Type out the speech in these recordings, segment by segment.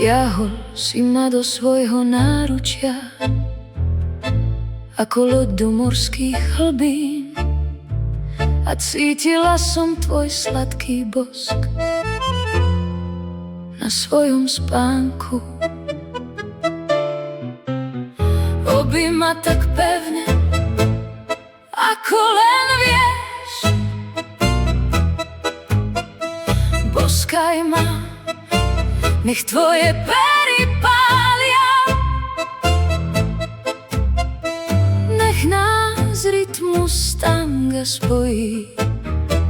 Stiahol si ma do svojho náručia ako loď do morských hlbín a cítila som tvoj sladký bosk na svojom spánku. Objí ma tak pevne, ako len vieš. Boskaj ma, nech tvoje pery pália. Nech nás rytmus tanga spojí,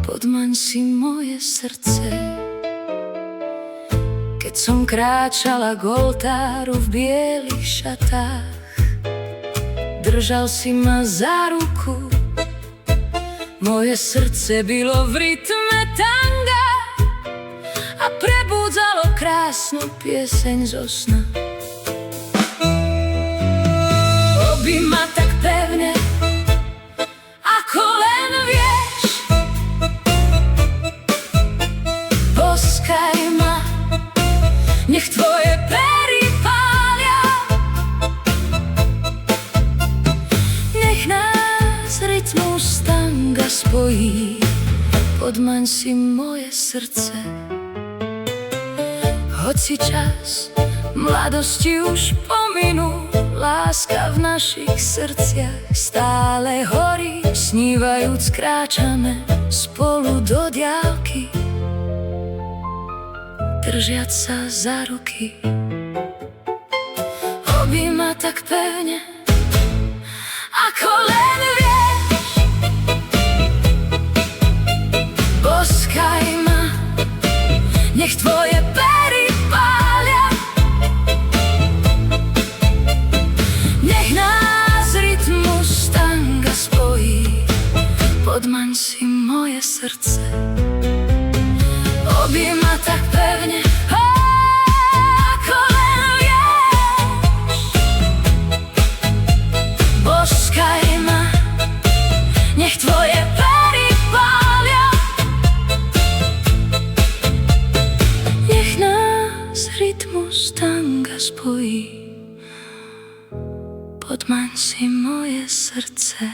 podmaň si moje srdce. Keď som kráčala k oltáru v bielých šatách, držal si ma za ruku, moje srdce bylo v rytme tanga a prebudzalo krásnu pieseň zo sna. Objí ma tak pevne, ako len vieš. Boskaj ma, nech tvoje pery pália. Nech nás rytmus tanga spojí, podmaň si moje srdce. Hoci čas mladosti už pominul, láska v našich srdciach stále horí. Snívajúc kráčame spolu do diaľky, držiac sa za ruky. Objí ma tak pevne, ako len vieš. Boskaj ma, nech tvoje pery pália. Nech nás rytmus tanga spojí, podmaň si moje srdce. Objí ma tak pevne, ako len vieš. Boskaj ma, nech tvoje pery pália. Nech nás rytmus tanga spojí, podmaň si moje srdce.